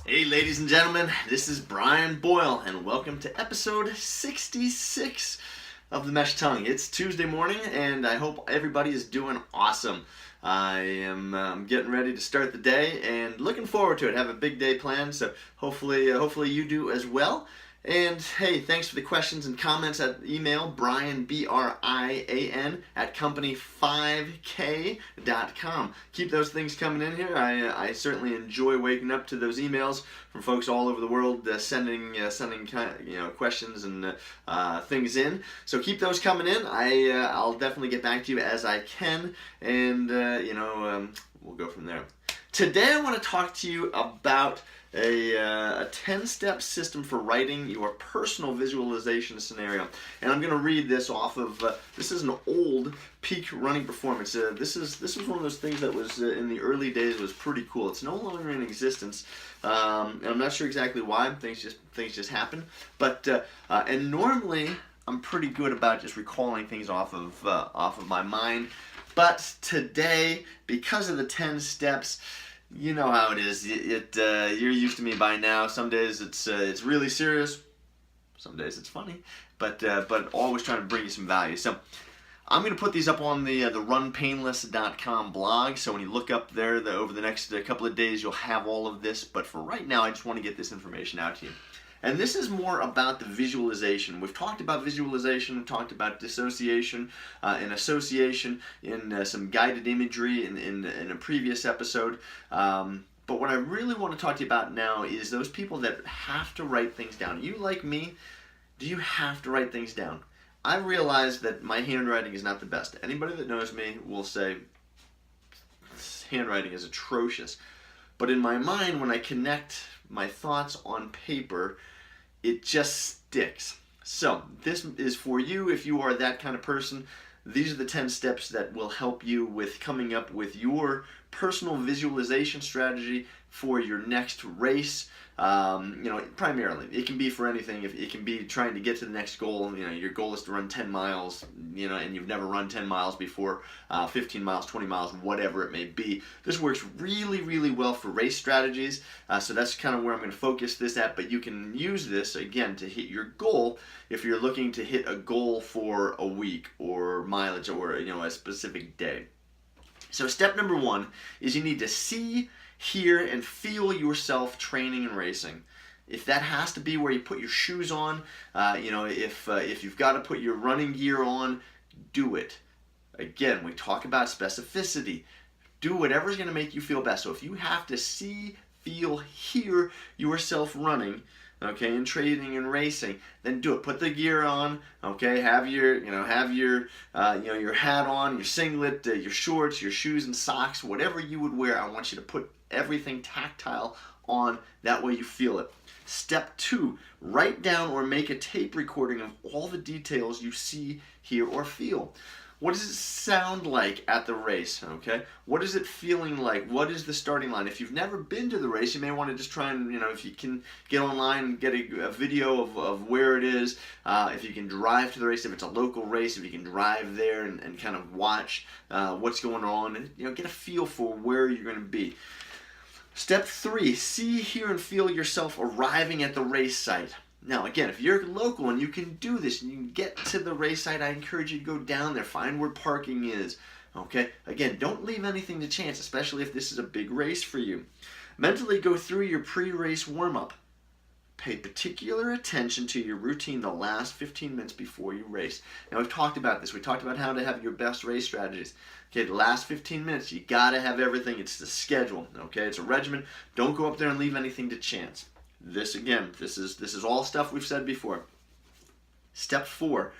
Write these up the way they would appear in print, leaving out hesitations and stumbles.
Hey ladies and gentlemen, this is Brian Boyle and welcome to episode 66 of The Mesh Tongue. It's Tuesday morning and I hope everybody is doing awesome. I am getting ready to start the day and looking forward to it. I have a big day planned, so hopefully you do as well. And hey, thanks for the questions and comments at email, Brian, B-R-I-A-N, at company5k.com. Keep those things coming in here. I certainly enjoy waking up to those emails from folks all over the world sending questions and things in. So keep those coming in. I'll definitely get back to you as I can, and we'll go from there. Today I want to talk to you about a 10-step system for writing your personal visualization scenario. And I'm going to read this off of, this is an old Peak Running Performance. This was one of those things that was, in the early days, was pretty cool. It's no longer in existence. And I'm not sure exactly why. Things just happen. But, and normally, I'm pretty good about just recalling things off of my mind. But today, because of the 10 steps, you know how it is. You're used to me by now. Some days it's really serious. Some days it's funny, but always trying to bring you some value. So I'm going to put these up on the runpainless.com blog. So when you look up there, over the next couple of days, you'll have all of this. But for right now, I just want to get this information out to you. And this is more about the visualization. We've talked about visualization, we've talked about dissociation and association in some guided imagery in a previous episode. But what I really want to talk to you about now is those people that have to write things down. You, like me, do you have to write things down? I realize that my handwriting is not the best. Anybody that knows me will say, handwriting is atrocious. But in my mind, when I connect my thoughts on paper, it just sticks. So this is for you if you are that kind of person. These are the 10 steps that will help you with coming up with your personal visualization strategy for your next race. Primarily, it can be for anything. It can be trying to get to the next goal. Your goal is to run 10 miles, and you've never run 10 miles before, 15 miles, 20 miles, whatever it may be. This works really, really well for race strategies. So that's kind of where I'm going to focus this at. But you can use this, again, to hit your goal if you're looking to hit a goal for a week or mileage or, a specific day. So step number 1 is you need to see, hear, and feel yourself training and racing. If that has to be where you put your shoes on, if you've got to put your running gear on, do it. Again, we talk about specificity. Do whatever's going to make you feel best. So if you have to see, feel, hear yourself running, okay, and training and racing, then do it. Put the gear on, okay, have your hat on, your singlet, your shorts, your shoes and socks, whatever you would wear. I want you to put everything tactile on, that way you feel it. Step 2, write down or make a tape recording of all the details you see, hear, or feel. What does it sound like at the race, okay? What is it feeling like? What is the starting line? If you've never been to the race, you may want to just try and, if you can get online and get a video of where it is, if you can drive to the race, if it's a local race, if you can drive there and kind of watch what's going on, and get a feel for where you're going to be. Step 3, see, hear, and feel yourself arriving at the race site. Now, again, if you're local and you can do this and you can get to the race site, I encourage you to go down there, find where parking is. Okay? Again, don't leave anything to chance, especially if this is a big race for you. Mentally go through your pre-race warm-up. Pay particular attention to your routine the last 15 minutes before you race. Now, we've talked about this. We talked about how to have your best race strategies. Okay, the last 15 minutes, you got to have everything. It's the schedule. Okay, it's a regimen. Don't go up there and leave anything to chance. This, again, this is all stuff we've said before. Step 4,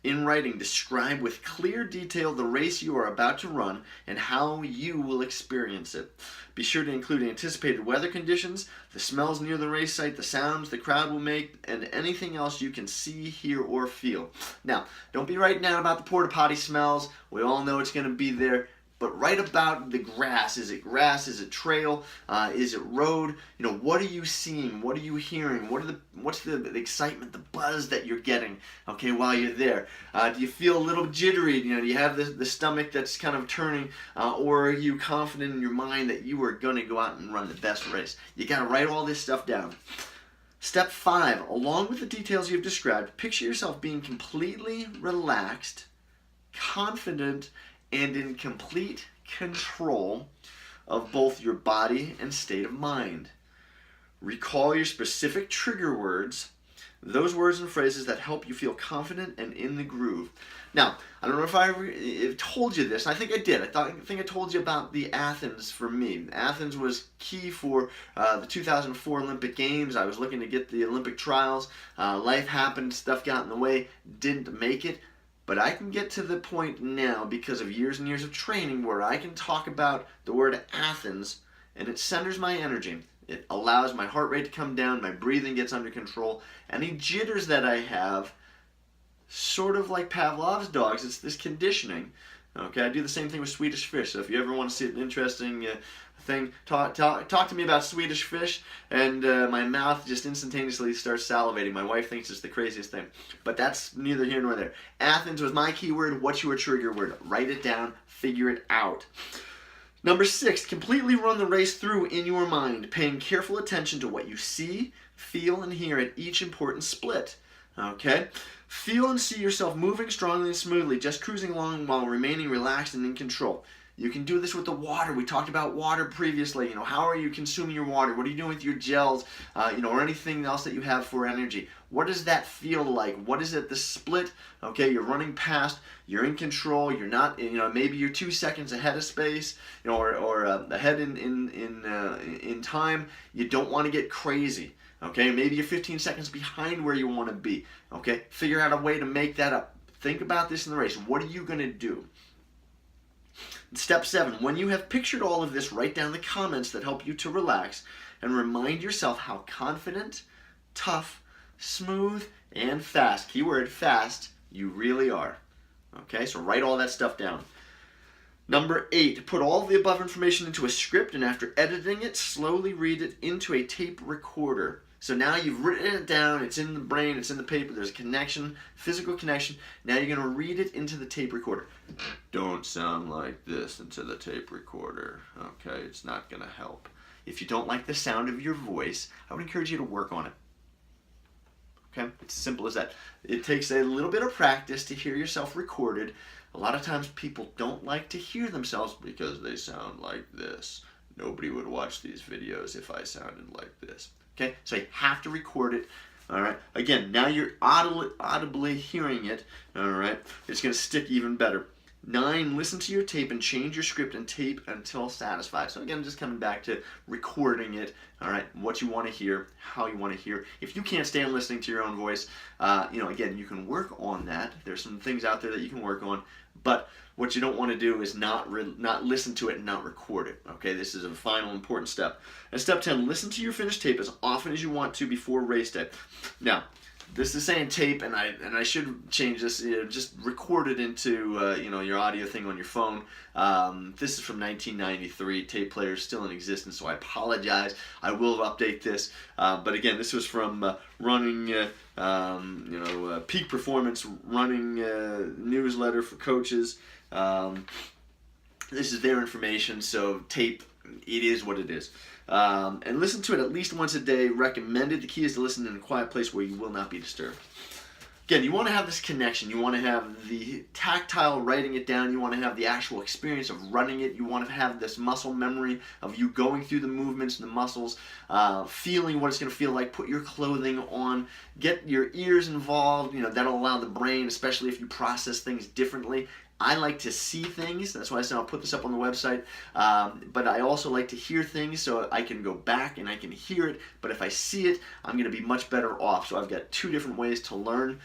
in writing, describe with clear detail the race you are about to run and how you will experience it. Be sure to include anticipated weather conditions, the smells near the race site, the sounds the crowd will make, and anything else you can see, hear, or feel. Now, don't be writing down about the porta potty smells. We all know it's going to be there. but write about the grass. Is it grass? Is it trail? Is it road? You know, what are you seeing? What are you hearing? What's the excitement, the buzz that you're getting, okay, while you're there? Do you feel a little jittery? You know, do you have the stomach that's kind of turning, or are you confident in your mind that you are going to go out and run the best race? You got to write all this stuff down. Step 5, along with the details you've described, picture yourself being completely relaxed, confident, and in complete control of both your body and state of mind. Recall your specific trigger words, those words and phrases that help you feel confident and in the groove. Now, I don't know if I told you this. I think I did. I think I told you about the Athens for me. Athens was key for the 2004 Olympic Games. I was looking to get the Olympic trials. Life happened. Stuff got in the way. Didn't make it. But I can get to the point now because of years and years of training where I can talk about the word Athens and it centers my energy. It allows my heart rate to come down, my breathing gets under control. Any jitters that I have, sort of like Pavlov's dogs, it's this conditioning. Okay, I do the same thing with Swedish fish. So if you ever want to see an interesting thing, talk to me about Swedish fish, and my mouth just instantaneously starts salivating. My wife thinks it's the craziest thing. But that's neither here nor there. Athens was my keyword. What's your trigger word? Write it down, figure it out. Number 6, completely run the race through in your mind, paying careful attention to what you see, feel, and hear at each important split. Okay? Feel and see yourself moving strongly and smoothly, just cruising along while remaining relaxed and in control. You can do this with the water. We talked about water previously. You know, how are you consuming your water? What are you doing with your gels? You know, or anything else that you have for energy. What does that feel like? What is it? The split. Okay, you're running past. You're in control. You're not. You know, maybe you're 2 seconds ahead of space. You know, or ahead in time. You don't want to get crazy. Okay, maybe you're 15 seconds behind where you want to be. Okay, figure out a way to make that up. Think about this in the race. What are you going to do? Step 7, when you have pictured all of this, write down the comments that help you to relax and remind yourself how confident, tough, smooth, and fast, keyword fast, you really are. Okay, so write all that stuff down. Number 8, put all the above information into a script, and after editing it, slowly read it into a tape recorder. So now you've written it down, it's in the brain, it's in the paper, there's a connection, physical connection. Now you're going to read it into the tape recorder. Don't sound like this into the tape recorder, okay? It's not going to help. If you don't like the sound of your voice, I would encourage you to work on it. Okay? It's as simple as that. It takes a little bit of practice to hear yourself recorded. A lot of times people don't like to hear themselves because they sound like this. Nobody would watch these videos if I sounded like this. Okay, so you have to record it. All right. Again, now you're audibly hearing it. All right. It's going to stick even better. 9, listen to your tape and change your script and tape until satisfied. So again, just coming back to recording it. All right. What you want to hear, how you want to hear. If you can't stand listening to your own voice, you know, again, you can work on that. There's some things out there that you can work on, but what you don't want to do is not listen to it and not record it. Okay, this is a final important step. And step 10, listen to your finished tape as often as you want to before race day. Now, this is saying tape, and I should change this. You know, just record it into you know, your audio thing on your phone. This is from 1993. Tape players still in existence, so I apologize. I will update this. But again, this was from running. You know, Peak Performance running newsletter for coaches. This is their information, so tape, it is what it is. And listen to it at least once a day. Recommended. The key is to listen in a quiet place where you will not be disturbed. Again, you want to have this connection. You want to have the tactile writing it down. You want to have the actual experience of running it. You want to have this muscle memory of you going through the movements and the muscles, feeling what it's going to feel like. Put your clothing on. Get your ears involved. You know, that'll allow the brain, especially if you process things differently. I like to see things. That's why I said I'll put this up on the website. But I also like to hear things so I can go back and I can hear it. But if I see it, I'm going to be much better off. So I've got 2 different ways to learn.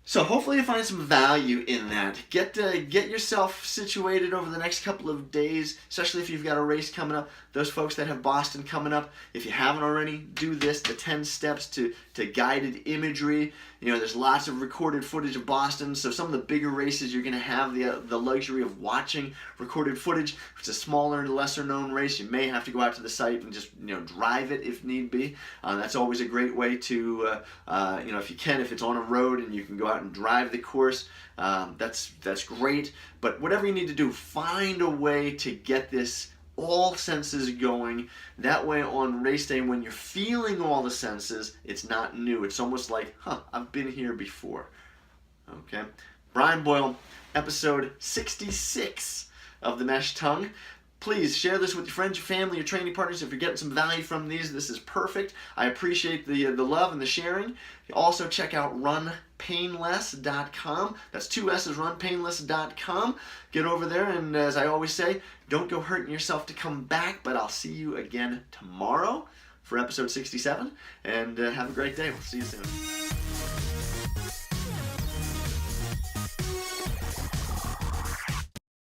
So hopefully you find some value in that. Get yourself situated over the next couple of days, especially if you've got a race coming up. Those folks that have Boston coming up, if you haven't already, do this, the 10 steps to guided imagery. There's lots of recorded footage of Boston, so some of the bigger races you're going to have the luxury of watching recorded footage. If it's a smaller, lesser known race, you may have to go out to the site and just drive it if need be. That's always a great way to if it's on a road and you can go out and drive the course, that's great. But whatever you need to do, find a way to get this all senses going. That way on race day, when you're feeling all the senses, it's not new. It's almost like, I've been here before. Okay. Brian Boyle, episode 66 of The Mesh Tongue. Please share this with your friends, your family, your training partners. If you're getting some value from these, this is perfect. I appreciate the love and the sharing. Also check out runpainless.com. That's 2 S's, runpainless.com. Get over there, and as I always say, don't go hurting yourself to come back, but I'll see you again tomorrow for episode 67, and have a great day. We'll see you soon.